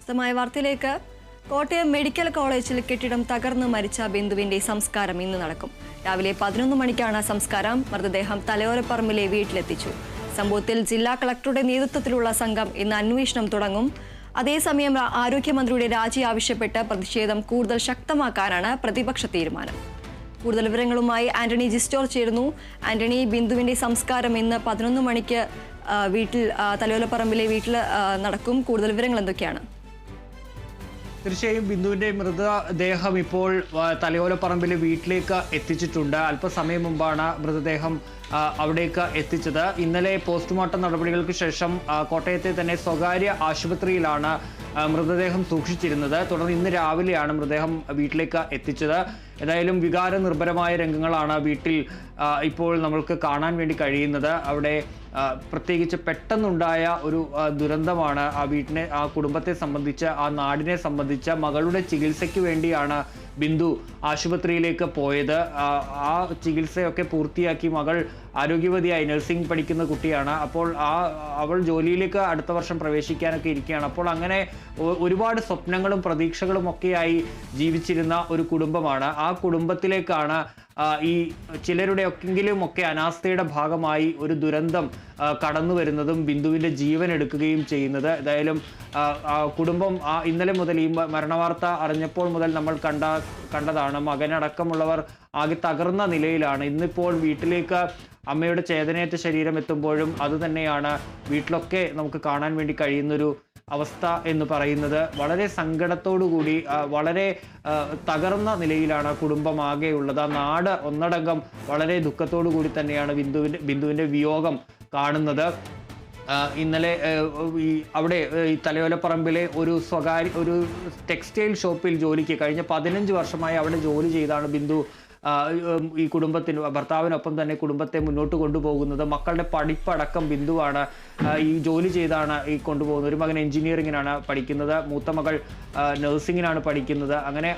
വിശദമായ വാർത്തയിലേക്ക്. കോട്ടയം മെഡിക്കൽ കോളേജിൽ കെട്ടിടം തകർന്ന് മരിച്ച ബിന്ദുവിന്റെ സംസ്കാരം ഇന്ന് നടക്കും. രാവിലെ 11 മണിക്കാണ് സംസ്കാരം. മൃതദേഹം തലയോരപ്പറമ്പിലെ വീട്ടിലെത്തിച്ചു. സംഭവത്തിൽ ജില്ലാ കളക്ടറുടെ നേതൃത്വത്തിലുള്ള സംഘം ഇന്ന് അന്വേഷണം തുടങ്ങും. അതേസമയം ആരോഗ്യമന്ത്രിയുടെ രാജി ആവശ്യപ്പെട്ട് പ്രതിഷേധം കൂടുതൽ ശക്തമാക്കാനാണ് പ്രതിപക്ഷ തീരുമാനം. കൂടുതൽ വിവരങ്ങളുമായി ആന്റണി ജിസ്റ്റോർ ചേരുന്നു. ആന്റണി, ബിന്ദുവിന്റെ സംസ്കാരം ഇന്ന് 11 മണിക്ക് വീട്ടിൽ തലയോലപ്പറമ്പിലെ വീട്ടിൽ നടക്കും. കൂടുതൽ വിവരങ്ങൾ എന്തൊക്കെയാണ്? തീർച്ചയായും ബിന്ദുവിന്റെ മൃതദേഹം ഇപ്പോൾ തലയോലപ്പറമ്പിലെ വീട്ടിലേക്ക് എത്തിച്ചിട്ടുണ്ട്. അല്പസമയം മുമ്പാണ് മൃതദേഹം അവിടേക്ക് എത്തിച്ചത്. ഇന്നലെ പോസ്റ്റ്മോർട്ടം നടപടികൾക്ക് ശേഷം കോട്ടയത്തെ തന്നെ സ്വകാര്യ ആശുപത്രിയിലാണ് മൃതദേഹം സൂക്ഷിച്ചിരുന്നത്. തുടർന്ന് ഇന്ന് രാവിലെയാണ് മൃതദേഹം വീട്ടിലേക്ക് എത്തിച്ചത്. ഏതായാലും വികാര നിർഭരമായ രംഗങ്ങളാണ് വീട്ടിൽ ഇപ്പോൾ നമ്മൾക്ക് കാണാൻ വേണ്ടി കഴിയുന്നത്. അവിടെ പ്രത്യേകിച്ച് പെട്ടെന്നുണ്ടായ ഒരു ദുരന്തമാണ് ആ കുടുംബത്തെ സംബന്ധിച്ച്, ആ നാടിനെ സംബന്ധിച്ച്. മകളുടെ ചികിത്സയ്ക്ക് വേണ്ടിയാണ് ബിന്ദു ആശുപത്രിയിലേക്ക് പോയത്. ആ ചികിത്സയൊക്കെ പൂർത്തിയാക്കി മകൾ ആരോഗ്യവതിയായി നഴ്സിംഗ് പഠിക്കുന്ന കുട്ടിയാണ്. അപ്പോൾ അവൾ ജോലിയിലേക്ക് അടുത്ത വർഷം പ്രവേശിക്കാനൊക്കെ ഇരിക്കുകയാണ്. അപ്പോൾ അങ്ങനെ ഒരുപാട് സ്വപ്നങ്ങളും പ്രതീക്ഷകളും ഒക്കെയായി ജീവിച്ചിരുന്ന ഒരു കുടുംബമാണ്. ആ കുടുംബത്തിലേക്കാണ് ഈ ചിലരുടെ ഒക്കെ അനാസ്ഥയുടെ ഭാഗമായി ഒരു ദുരന്തം കടന്നു വരുന്നതും ബിന്ദുവിൻ്റെ ജീവൻ എടുക്കുകയും ചെയ്യുന്നത്. ഏതായാലും കുടുംബം ഇന്നലെ മുതൽ ഈ മരണവാർത്ത അറിഞ്ഞപ്പോൾ മുതൽ നമ്മൾ കണ്ടതാണ്. മകനടക്കമുള്ളവർ ആകെ തകർന്ന നിലയിലാണ്. ഇന്നിപ്പോൾ വീട്ടിലേക്ക് അമ്മയുടെ ചേതനയേറ്റ ശരീരം എത്തുമ്പോഴും അതുതന്നെയാണ് വീട്ടിലൊക്കെ നമുക്ക് കാണാൻ വേണ്ടി കഴിയുന്നൊരു അവസ്ഥ എന്ന് പറയുന്നത്. വളരെ സങ്കടത്തോടുകൂടി വളരെ തകർന്ന നിലയിലാണ് കുടുംബമാകെയുള്ളത്. ആ നാട് ഒന്നടങ്കം വളരെ ദുഃഖത്തോടു കൂടി തന്നെയാണ് ബിന്ദുവിൻ്റെ വിയോഗം കാണുന്നത്. ഇന്നലെ അവിടെ ഈ തലയോലപ്പറമ്പിലെ ഒരു ടെക്സ്റ്റൈൽ ഷോപ്പിൽ ജോലിക്ക് കഴിഞ്ഞ 15 വർഷമായി അവിടെ ജോലി ചെയ്താണ് ബിന്ദു ഈ ഭർത്താവിനൊപ്പം തന്നെ കുടുംബത്തെ മുന്നോട്ട് കൊണ്ടുപോകുന്നത്. മക്കളുടെ പഠിപ്പടക്കം ബിന്ദുവാണ് ഈ ജോലി ചെയ്താണ് ഈ കൊണ്ടുപോകുന്നത്. ഒരു മകൻ എഞ്ചിനീയറിങ്ങിനാണ് പഠിക്കുന്നത്, മൂത്ത മകൾ നഴ്സിങ്ങിനാണ് പഠിക്കുന്നത്. അങ്ങനെ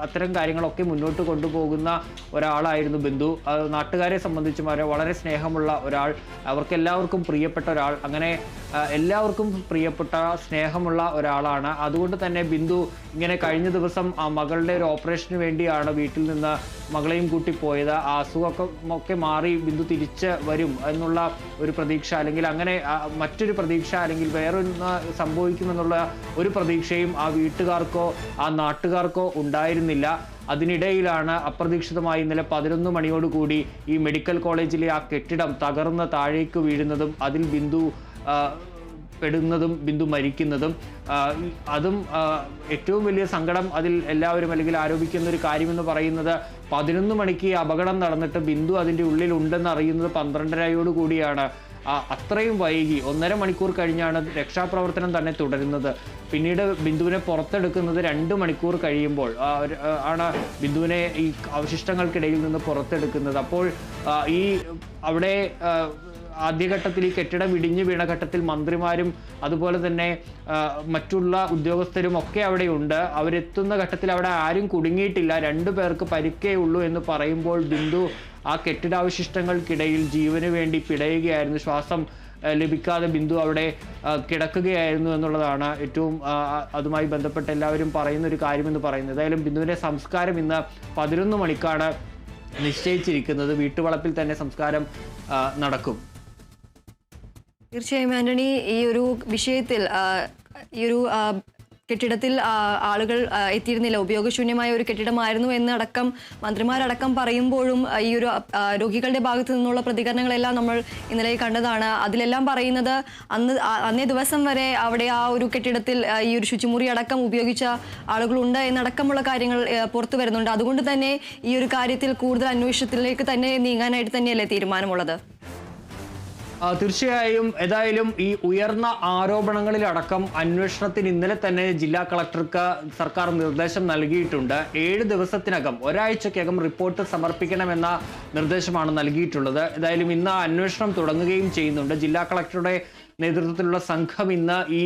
അത്തരം കാര്യങ്ങളൊക്കെ മുന്നോട്ട് കൊണ്ടുപോകുന്ന ഒരാളായിരുന്നു ബിന്ദു. നാട്ടുകാരെ സംബന്ധിച്ചും വളരെ സ്നേഹമുള്ള ഒരാൾ, അവർക്കെല്ലാവർക്കും പ്രിയപ്പെട്ട ഒരാൾ. അങ്ങനെ എല്ലാവർക്കും പ്രിയപ്പെട്ട സ്നേഹമുള്ള ഒരാളാണ്. അതുകൊണ്ട് തന്നെ ബിന്ദു ഇങ്ങനെ കഴിഞ്ഞ ദിവസം ആ മകളുടെ ഒരു ഓപ്പറേഷന് വേണ്ടിയാണ് വീട്ടിൽ നിന്ന് മകളെയും കൂട്ടി പോയത്. ആ അസുഖമൊക്കെ മാറി ബിന്ദു തിരിച്ച് വരും എന്നുള്ള ഒരു പ്രതീക്ഷ, അല്ലെങ്കിൽ അങ്ങനെ മറ്റൊരു പ്രതീക്ഷ, അല്ലെങ്കിൽ വേറൊന്ന് സംഭവിക്കുമെന്നുള്ള ഒരു പ്രതീക്ഷയും ആ വീട്ടുകാർക്കോ ആ നാട്ടുകാർക്കോ ഉണ്ടായിരുന്നില്ല. അതിനിടയിലാണ് അപ്രതീക്ഷിതമായി ഇന്നലെ 11 മണിയോടുകൂടി ഈ മെഡിക്കൽ കോളേജിലെ ആ കെട്ടിടം തകർന്ന് താഴേക്ക് വീഴുന്നതും അതിൽ ബിന്ദു പെടുന്നതും ബിന്ദു മരിക്കുന്നതും. അതും ഏറ്റവും വലിയ സങ്കടം അതിൽ എല്ലാവരും അല്ലെങ്കിൽ ആരോപിക്കുന്ന ഒരു കാര്യമെന്ന് പറയുന്നത് 11 മണിക്ക് അപകടം നടന്നിട്ട് ബിന്ദു അതിൻ്റെ ഉള്ളിൽ ഉണ്ടെന്ന് അറിയുന്നത് 12:30 അത്രയും വൈകി 1.5 മണിക്കൂർ കഴിഞ്ഞാണ് രക്ഷാപ്രവർത്തനം തന്നെ തുടരുന്നത്. പിന്നീട് ബിന്ദുവിനെ പുറത്തെടുക്കുന്നത് 2 മണിക്കൂർ കഴിയുമ്പോൾ ആണ് ബിന്ദുവിനെ ഈ അവശിഷ്ടങ്ങൾക്കിടയിൽ നിന്ന് പുറത്തെടുക്കുന്നത്. അപ്പോൾ ഈ അവിടെ ആദ്യഘട്ടത്തിൽ ഈ കെട്ടിടം ഇടിഞ്ഞു വീണ ഘട്ടത്തിൽ മന്ത്രിമാരും അതുപോലെ തന്നെ മറ്റുള്ള ഉദ്യോഗസ്ഥരും ഒക്കെ അവിടെയുണ്ട്. അവരെത്തുന്ന ഘട്ടത്തിൽ അവിടെ ആരും കുടുങ്ങിയിട്ടില്ല, 2 പേർക്ക് പരിക്കേ ഉള്ളൂ എന്ന് പറയുമ്പോൾ ബിന്ദു ആ കെട്ടിടാവശിഷ്ടങ്ങൾക്കിടയിൽ ജീവന് വേണ്ടി പിടയുകയായിരുന്നു. ശ്വാസം ലഭിക്കാതെ ബിന്ദു അവിടെ കിടക്കുകയായിരുന്നു എന്നുള്ളതാണ് ഏറ്റവും അതുമായി ബന്ധപ്പെട്ട് എല്ലാവരും പറയുന്ന ഒരു കാര്യമെന്ന് പറയുന്നത്. ഏതായാലും ബിന്ദുവിൻ്റെ സംസ്കാരം ഇന്ന് 11 മണിക്കാണ് നിശ്ചയിച്ചിരിക്കുന്നത്. വീട്ടുവളപ്പിൽ തന്നെ സംസ്കാരം നടക്കും. തീർച്ചയായും ആന്റണി, ഈ ഒരു വിഷയത്തിൽ ഈ ഒരു കെട്ടിടത്തിൽ ആളുകൾ എത്തിയിരുന്നില്ല, ഉപയോഗശൂന്യമായ ഒരു കെട്ടിടമായിരുന്നു എന്നടക്കം മന്ത്രിമാരടക്കം പറയുമ്പോഴും ഈ ഒരു രോഗികളുടെ ഭാഗത്തു നിന്നുള്ള പ്രതികരണങ്ങളെല്ലാം നമ്മൾ ഇന്നലെ കണ്ടതാണ്. അതിലെല്ലാം പറയുന്നത് അന്നേ ദിവസം വരെ അവിടെ ആ ഒരു കെട്ടിടത്തിൽ ഈ ഒരു ശുചിമുറി അടക്കം ഉപയോഗിച്ച ആളുകളുണ്ട് എന്നടക്കമുള്ള കാര്യങ്ങൾ പുറത്തു വരുന്നുണ്ട്. അതുകൊണ്ട് തന്നെ ഈ ഒരു കാര്യത്തിൽ കൂടുതൽ അന്വേഷണത്തിലേക്ക് തന്നെ നീങ്ങാനായിട്ട് തന്നെയല്ലേ തീരുമാനമുള്ളത്? തീർച്ചയായും. ഏതായാലും ഈ ഉയർന്ന ആരോപണങ്ങളിലടക്കം അന്വേഷണത്തിന് ഇന്നലെ തന്നെ ജില്ലാ കളക്ടർക്ക് സർക്കാർ നിർദ്ദേശം നൽകിയിട്ടുണ്ട്. 7 ദിവസത്തിനകം, ഒരാഴ്ചക്കകം റിപ്പോർട്ട് സമർപ്പിക്കണമെന്ന നിർദ്ദേശമാണ് നൽകിയിട്ടുള്ളത്. ഏതായാലും ഇന്ന് അന്വേഷണം തുടങ്ങുകയും ചെയ്യുന്നുണ്ട്. ജില്ലാ കളക്ടറുടെ നേതൃത്വത്തിലുള്ള സംഘം ഇന്ന് ഈ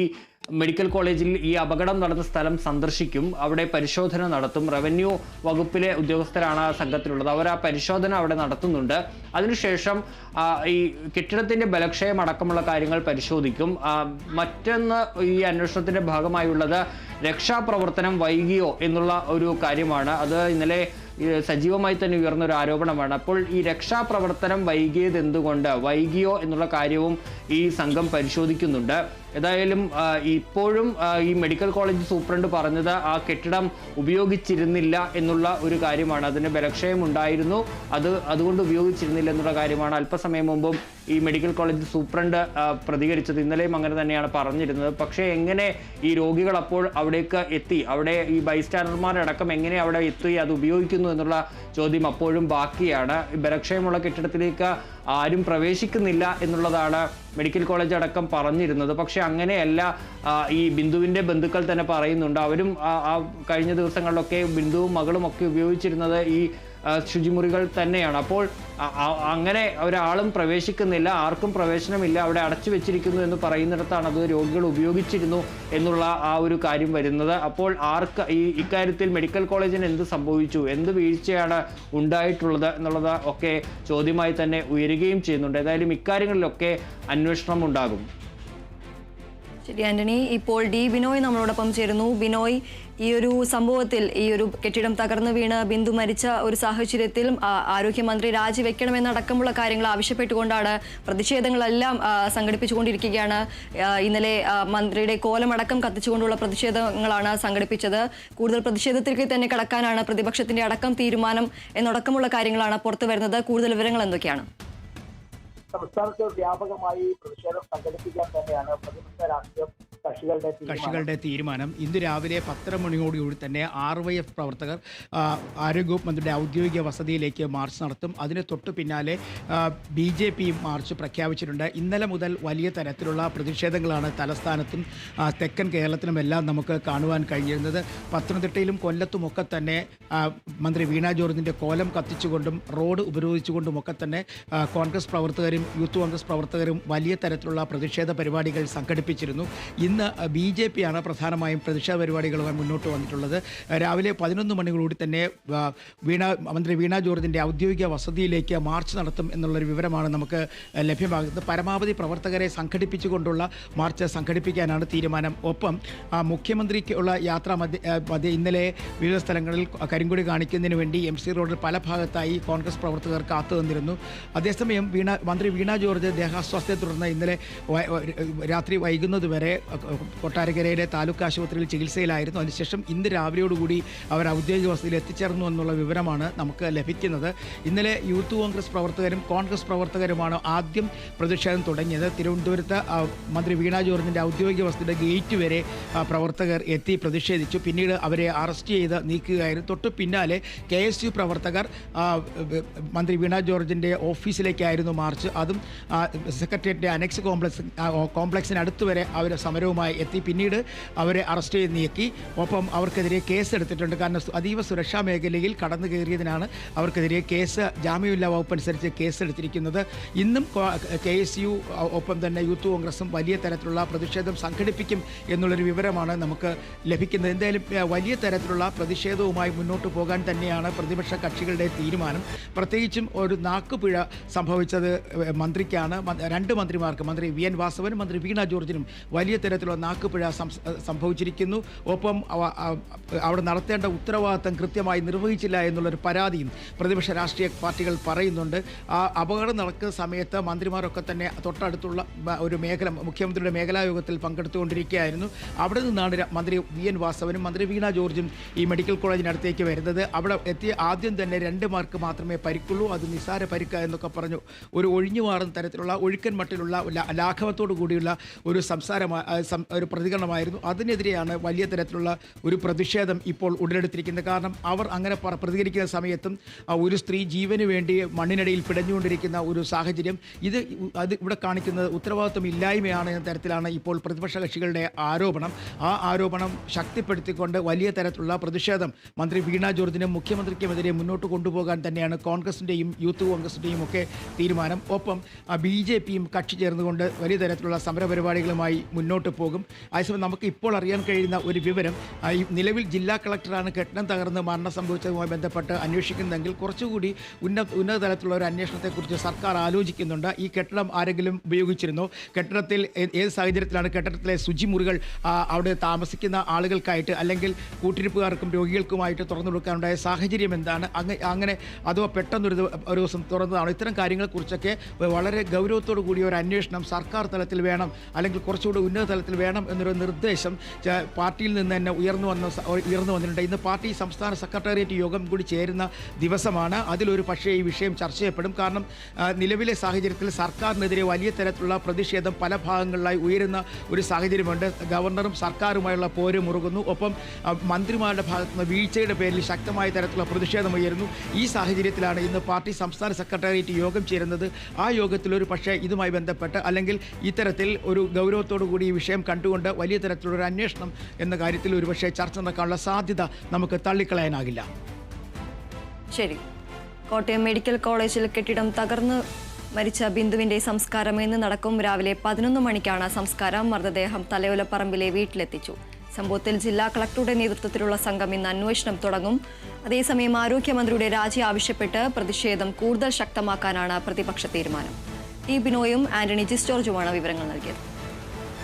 മെഡിക്കൽ കോളേജിൽ ഈ അപകടം നടന്ന സ്ഥലം സന്ദർശിക്കും. അവിടെ പരിശോധന നടത്തും. റവന്യൂ വകുപ്പിലെ ഉദ്യോഗസ്ഥരാണ് ആ സംഘത്തിലുള്ളത്. അവർ ആ പരിശോധന അവിടെ നടത്തുന്നുണ്ട്. അതിനുശേഷം ഈ കെട്ടിടത്തിന്റെ ബലക്ഷയം അടക്കമുള്ള കാര്യങ്ങൾ പരിശോധിക്കും. മറ്റൊന്ന് ഈ അന്വേഷണത്തിന്റെ ഭാഗമായുള്ളത് രക്ഷാപ്രവർത്തനം വൈകിയോ എന്നുള്ള ഒരു കാര്യമാണ്. അത് ഇന്നലെ സജീവമായി തന്നെ ഉയർന്ന ഒരു ആരോപണമാണ്. അപ്പോൾ ഈ രക്ഷാപ്രവർത്തനം വൈകിയത് വൈകിയോ എന്നുള്ള കാര്യവും ഈ സംഘം പരിശോധിക്കുന്നുണ്ട്. ഏതായാലും ഇപ്പോഴും ഈ മെഡിക്കൽ കോളേജ് സൂപ്രണ്ട് പറഞ്ഞത് ആ കെട്ടിടം ഉപയോഗിച്ചിരുന്നില്ല എന്നുള്ള ഒരു കാര്യമാണ്. അതിന് ബലക്ഷയം ഉണ്ടായിരുന്നു, അതുകൊണ്ട് ഉപയോഗിച്ചിരുന്നില്ല എന്നുള്ള കാര്യമാണ് അല്പസമയം മുമ്പും ഈ മെഡിക്കൽ കോളേജ് സൂപ്രണ്ട് പ്രതികരിച്ചത്. ഇന്നലെയും അങ്ങനെ തന്നെയാണ് പറഞ്ഞിരുന്നത്. പക്ഷേ എങ്ങനെ ഈ രോഗികൾ അപ്പോൾ അവിടേക്ക് എത്തി, അവിടെ ഈ ബൈസ്റ്റാൻഡർമാരടക്കം എങ്ങനെ അവിടെ എത്തി, അത് ഉപയോഗിക്കുന്നു എന്നുള്ള ചോദ്യം അപ്പോഴും ബാക്കിയാണ്. ബലക്ഷയമുള്ള കെട്ടിടത്തിലേക്ക് ആരും പ്രവേശിക്കുന്നില്ല എന്നുള്ളതാണ് മെഡിക്കൽ കോളേജ് അടക്കം പറഞ്ഞിരുന്നത്. പക്ഷെ അങ്ങനെയല്ല, ഈ ബിന്ദുവിൻ്റെ ബന്ധുക്കൾ തന്നെ പറയുന്നുണ്ട്. അവരും കഴിഞ്ഞ ദിവസങ്ങളിലൊക്കെ ബിന്ദുവും മകളും ഒക്കെ ഉപയോഗിച്ചിരുന്നത് ഈ ശുചിമുറികൾ തന്നെയാണ്. അപ്പോൾ അങ്ങനെ ഒരാളും പ്രവേശിക്കുന്നില്ല, ആർക്കും പ്രവേശനമില്ല, അവിടെ അടച്ചു വെച്ചിരിക്കുന്നു എന്ന് പറയുന്നിടത്താണ് അത് രോഗികൾ ഉപയോഗിച്ചിരുന്നു എന്നുള്ള ആ ഒരു കാര്യം വരുന്നത്. അപ്പോൾ ഇക്കാര്യത്തിൽ മെഡിക്കൽ കോളേജിന് എന്ത് സംഭവിച്ചു, എന്ത് വീഴ്ചയാണ് ഉണ്ടായിട്ടുള്ളത് എന്നുള്ളത് ഒക്കെ ചോദ്യമായി തന്നെ ഉയരുകയും ചെയ്യുന്നുണ്ട്. ഏതായാലും ഇക്കാര്യങ്ങളിലൊക്കെ അന്വേഷണം ഉണ്ടാകും. ശരി ആന്റണി, ഇപ്പോൾ ഡി ബിനോയ് നമ്മളോടൊപ്പം ചേരുന്നു. ബിനോയ്, ഈ ഒരു സംഭവത്തിൽ, ഈ ഒരു കെട്ടിടം തകർന്നു വീണ് ബിന്ദു മരിച്ച ഒരു സാഹചര്യത്തിൽ ആരോഗ്യമന്ത്രി രാജിവെക്കണമെന്നടക്കമുള്ള കാര്യങ്ങൾ ആവശ്യപ്പെട്ടുകൊണ്ടാണ് പ്രതിഷേധങ്ങളെല്ലാം സംഘടിപ്പിച്ചുകൊണ്ടിരിക്കുകയാണ്. ഇന്നലെ മന്ത്രിയുടെ കോലമടക്കം കത്തിച്ചുകൊണ്ടുള്ള പ്രതിഷേധങ്ങളാണ് സംഘടിപ്പിച്ചത്. കൂടുതൽ പ്രതിഷേധത്തിലേക്ക് തന്നെ കടക്കാനാണ് പ്രതിപക്ഷത്തിന്റെ അടക്കം തീരുമാനം എന്നടക്കമുള്ള കാര്യങ്ങളാണ് പുറത്തു വരുന്നത്. കൂടുതൽ വിവരങ്ങൾ എന്തൊക്കെയാണ്? സംസ്ഥാനത്ത് വ്യാപകമായി പ്രതിഷേധം സംഘടിപ്പിക്കാൻ തന്നെയാണ് പ്രതിപക്ഷ രാഷ്ട്രീയ കക്ഷികളുടെ തീരുമാനം. ഇന്ന് രാവിലെ 10:30 മണിയോടുകൂടി തന്നെ RYF പ്രവർത്തകർ ആരോഗ്യവകുപ്പ് മന്ത്രിയുടെ ഔദ്യോഗിക വസതിയിലേക്ക് മാർച്ച് നടത്തും. അതിന് തൊട്ടു പിന്നാലെ BJP മാർച്ച് പ്രഖ്യാപിച്ചിട്ടുണ്ട്. ഇന്നലെ മുതൽ വലിയ തരത്തിലുള്ള പ്രതിഷേധങ്ങളാണ് തലസ്ഥാനത്തും തെക്കൻ കേരളത്തിലുമെല്ലാം നമുക്ക് കാണുവാൻ കഴിഞ്ഞിരുന്നത്. പത്തനംതിട്ടയിലും കൊല്ലത്തുമൊക്കെ തന്നെ മന്ത്രി വീണ ജോർജിൻ്റെ കോലം കത്തിച്ചുകൊണ്ടും റോഡ് ഉപരോധിച്ചുകൊണ്ടുമൊക്കെ തന്നെ കോൺഗ്രസ് പ്രവർത്തകരും യൂത്ത് കോൺഗ്രസ് പ്രവർത്തകരും വലിയ തരത്തിലുള്ള പ്രതിഷേധ പരിപാടികൾ സംഘടിപ്പിച്ചിരുന്നു. ഇന്ന് BJP ആണ് പ്രധാനമായും പ്രതിഷേധ പരിപാടികളുമായി മുന്നോട്ട് വന്നിട്ടുള്ളത്. രാവിലെ 11 മണിയോടുകൂടി തന്നെ മന്ത്രി വീണ ജോർജിൻ്റെ ഔദ്യോഗിക വസതിയിലേക്ക് മാർച്ച് നടത്തും എന്നുള്ളൊരു വിവരമാണ് നമുക്ക് ലഭ്യമാകുന്നത്. പരമാവധി പ്രവർത്തകരെ സംഘടിപ്പിച്ചുകൊണ്ടുള്ള മാർച്ച് സംഘടിപ്പിക്കാനാണ് തീരുമാനം. ഒപ്പം മുഖ്യമന്ത്രിക്കുള്ള യാത്രാ മധ്യ ഇന്നലെ വിവിധ സ്ഥലങ്ങളിൽ കരിങ്കൊടി കാണിക്കുന്നതിന് വേണ്ടി MC റോഡിൽ പല ഭാഗത്തായി കോൺഗ്രസ് പ്രവർത്തകർ കാത്തു നിന്നിരുന്നു. അതേസമയം മന്ത്രി വീണ ജോർജ് ദേഹാസ്വാസ്ഥ്യത്തെ തുടർന്ന് ഇന്നലെ രാത്രി വൈകുന്നതുവരെ കൊട്ടാരക്കരയിലെ താലൂക്ക് ആശുപത്രിയിൽ ചികിത്സയിലായിരുന്നു. അതിനുശേഷം ഇന്ന് രാവിലെയോടുകൂടി അവർ ഔദ്യോഗിക വസതിയിൽ എത്തിച്ചേർന്നു എന്നുള്ള വിവരമാണ് നമുക്ക് ലഭിക്കുന്നത്. ഇന്നലെ യൂത്ത് കോൺഗ്രസ് പ്രവർത്തകരും കോൺഗ്രസ് പ്രവർത്തകരുമാണ് ആദ്യം പ്രതിഷേധം തുടങ്ങിയത്. തിരുവനന്തപുരത്ത് മന്ത്രി വീണ ജോർജിൻ്റെ ഔദ്യോഗിക വസതിയുടെ ഗേറ്റ് വരെ പ്രവർത്തകർ എത്തി പ്രതിഷേധിച്ചു. പിന്നീട് അവരെ അറസ്റ്റ് ചെയ്ത് നീക്കുകയായിരുന്നു. തൊട്ടു പിന്നാലെ KSU പ്രവർത്തകർ മന്ത്രി വീണ ജോർജിൻ്റെ ഓഫീസിലേക്കായിരുന്നു മാർച്ച്. അതും സെക്രട്ടേറിയറ്റിൻ്റെ അനക്സ് കോംപ്ലക്സിനടുത്ത് വരെ അവർ സമരവുമായി എത്തി. പിന്നീട് അവരെ അറസ്റ്റ് ചെയ്ത് നീക്കി. ഒപ്പം അവർക്കെതിരെ കേസെടുത്തിട്ടുണ്ട്. കാരണം അതീവ സുരക്ഷാ മേഖലയിൽ കടന്നു കയറിയതിനാണ് അവർക്കെതിരെ ജാമ്യമില്ലാ വകുപ്പ് അനുസരിച്ച് കേസെടുത്തിരിക്കുന്നത്. ഇന്നും KSU ഒപ്പം തന്നെ യൂത്ത് കോൺഗ്രസും വലിയ തരത്തിലുള്ള പ്രതിഷേധം സംഘടിപ്പിക്കും എന്നുള്ളൊരു വിവരമാണ് നമുക്ക് ലഭിക്കുന്നത്. എന്തായാലും വലിയ തരത്തിലുള്ള പ്രതിഷേധവുമായി മുന്നോട്ട് പോകാൻ തന്നെയാണ് പ്രതിപക്ഷ കക്ഷികളുടെ തീരുമാനം. പ്രത്യേകിച്ചും ഒരു നാക്കുപിഴ സംഭവിച്ചത് മന്ത്രിക്കാണ്. 2 മന്ത്രിമാർക്ക്, മന്ത്രി VN വാസവനും മന്ത്രി വീണ ജോർജിനും വലിയ തരത്തിലുള്ള നാക്കുപിഴ സംഭവിച്ചിരിക്കുന്നു. ഒപ്പം അവിടെ നടത്തേണ്ട ഉത്തരവാദിത്തം കൃത്യമായി നിർവഹിച്ചില്ല എന്നുള്ളൊരു പരാതിയും പ്രതിപക്ഷ രാഷ്ട്രീയ പാർട്ടികൾ പറയുന്നുണ്ട്. ആ അപകടം നടക്കുന്ന സമയത്ത് മന്ത്രിമാരൊക്കെ തന്നെ തൊട്ടടുത്തുള്ള ഒരു മേഖല, മുഖ്യമന്ത്രിയുടെ മേഖലായോഗത്തിൽ പങ്കെടുത്തുകൊണ്ടിരിക്കുകയായിരുന്നു. അവിടെ നിന്നാണ് മന്ത്രി VN വാസവനും മന്ത്രി വീണ ജോർജും ഈ മെഡിക്കൽ കോളേജിനടുത്തേക്ക് വരുന്നത്. അവിടെ എത്തിയ ആദ്യം തന്നെ 2 മാർക്ക് മാത്രമേ പരിക്കുള്ളൂ, അത് നിസ്സാര പരിക്ക എന്നൊക്കെ പറഞ്ഞു ഒരു ഒഴിഞ്ഞു മാറുന്ന തരത്തിലുള്ള ഒഴുക്കൻ മട്ടിലുള്ള ലാഘവത്തോടു കൂടിയുള്ള ഒരു ഒരു പ്രതികരണമായിരുന്നു. അതിനെതിരെയാണ് വലിയ തരത്തിലുള്ള ഒരു പ്രതിഷേധം ഇപ്പോൾ ഉടലെടുത്തിരിക്കുന്നത്. കാരണം അവർ അങ്ങനെ പ്രതികരിക്കുന്ന സമയത്തും ഒരു സ്ത്രീ ജീവന് വേണ്ടി മണ്ണിനടിയിൽ പിടഞ്ഞുകൊണ്ടിരിക്കുന്ന ഒരു സാഹചര്യം, അത് ഇവിടെ കാണിക്കുന്നത് ഉത്തരവാദിത്വം ഇല്ലായ്മയാണ് എന്ന തരത്തിലാണ് ഇപ്പോൾ പ്രതിപക്ഷ കക്ഷികളുടെ ആരോപണം. ആ ആരോപണം ശക്തിപ്പെടുത്തിക്കൊണ്ട് വലിയ തരത്തിലുള്ള പ്രതിഷേധം മന്ത്രി വീണ ജോർജിനും മുഖ്യമന്ത്രിക്കുമെതിരെ മുന്നോട്ട് കൊണ്ടുപോകാൻ തന്നെയാണ് കോൺഗ്രസിൻ്റെയും യൂത്ത് കോൺഗ്രസിൻ്റെയും ഒക്കെ തീരുമാനം. ഒപ്പം BJPയും കക്ഷി ചേർന്നുകൊണ്ട് വലിയ തരത്തിലുള്ള സമരപരിപാടികളുമായി മുന്നോട്ട് പോകും. അതേസമയം നമുക്ക് ഇപ്പോൾ അറിയാൻ കഴിയുന്ന ഒരു വിവരം, നിലവിൽ ജില്ലാ കളക്ടറാണ് കെട്ടിടം തകർന്ന് മരണം സംഭവിച്ചതുമായി ബന്ധപ്പെട്ട് അന്വേഷിക്കുന്നതെങ്കിൽ കുറച്ചുകൂടി ഉന്നത തലത്തിലുള്ള ഒരു അന്വേഷണത്തെക്കുറിച്ച് സർക്കാർ ആലോചിക്കുന്നുണ്ട്. ഈ കെട്ടിടം ആരെങ്കിലും ഉപയോഗിച്ചിരുന്നോ, കെട്ടിടത്തിൽ ഏത് സാഹചര്യത്തിലാണ് കെട്ടിടത്തിലെ ശുചിമുറികൾ അവിടെ താമസിക്കുന്ന ആളുകൾക്കായിട്ട് അല്ലെങ്കിൽ കൂട്ടിരിപ്പുകാർക്കും രോഗികൾക്കുമായിട്ട് തുറന്നു കൊടുക്കാനുണ്ടായ സാഹചര്യം എന്താണ്, അങ്ങനെ അതോ പെട്ടെന്നൊരു ദിവസം തുറന്നതാണോ, ഇത്തരം കാര്യങ്ങളെക്കുറിച്ചൊക്കെ വളരെ ഗൗരവത്തോടു കൂടിയ ഒരു അന്വേഷണം സർക്കാർ തലത്തിൽ വേണം, അല്ലെങ്കിൽ കുറച്ചുകൂടി ഉന്നത തലത്തിൽ വേണം എന്നൊരു നിർദ്ദേശം പാർട്ടിയിൽ നിന്ന് തന്നെ ഉയർന്നു വന്നിട്ടുണ്ട്. ഇന്ന് പാർട്ടി സംസ്ഥാന സെക്രട്ടേറിയറ്റ് യോഗം കൂടി ചേരുന്ന ദിവസമാണ്. അതിലൊരു പക്ഷേ ഈ വിഷയം ചർച്ച ചെയ്യപ്പെടും. കാരണം നിലവിലെ സാഹചര്യത്തിൽ സർക്കാരിനെതിരെ വലിയ തരത്തിലുള്ള പ്രതിഷേധം പല ഭാഗങ്ങളിലായി ഉയരുന്ന ഒരു സാഹചര്യമുണ്ട്. ഗവർണറും സർക്കാരുമായുള്ള പോര് മുറുകുന്നു. ഒപ്പം മന്ത്രിമാരുടെ ഭാഗത്തുനിന്ന് വീഴ്ചയുടെ പേരിൽ ശക്തമായ തരത്തിലുള്ള പ്രതിഷേധം ഉയരുന്നു. ഈ സാഹചര്യത്തിലാണ് ഇന്ന് പാർട്ടി സംസ്ഥാന സെക്രട്ടേറിയറ്റ് യോഗം ചേരുന്നത്. ആ യോഗത്തിൽ ഒരു പക്ഷേ ഇതുമായി ബന്ധപ്പെട്ട് അല്ലെങ്കിൽ ഇത്തരത്തിൽ ഒരു ഗൗരവത്തോടു കൂടി ഈ വിഷയം കണ്ടുകൊണ്ട് വലിയ തരത്തിലുള്ള ഒരു അന്വേഷണം എന്ന കാര്യത്തിൽ ഒരു പക്ഷേ ചർച്ച നടക്കാനുള്ള സാധ്യത നമുക്ക് തള്ളിക്കളയാനാകില്ല. ശരി. കോട്ടയം മെഡിക്കൽ കോളേജിൽ കെട്ടിടം തകർന്ന് മരിച്ച ബിന്ദുവിന്റെ സംസ്കാരം ഇന്ന് നടക്കും. രാവിലെ 11 മണിക്കാണ് സംസ്കാരം. മൃതദേഹം തലയോലപ്പറമ്പിലെ വീട്ടിലെത്തിച്ചു. സംഭവത്തിൽ ജില്ലാ കളക്ടറുടെ നേതൃത്വത്തിലുള്ള സംഘം ഇന്ന് അന്വേഷണം തുടങ്ങും. അതേസമയം ആരോഗ്യമന്ത്രിയുടെ രാജി ആവശ്യപ്പെട്ട് പ്രതിഷേധം കൂടുതൽ ശക്തമാക്കാനാണ് പ്രതിപക്ഷ തീരുമാനം. ടി ബിനോയും ആന്റണി ജിസ് ജോർജുമാണ് വിവരങ്ങൾ നൽകിയത്.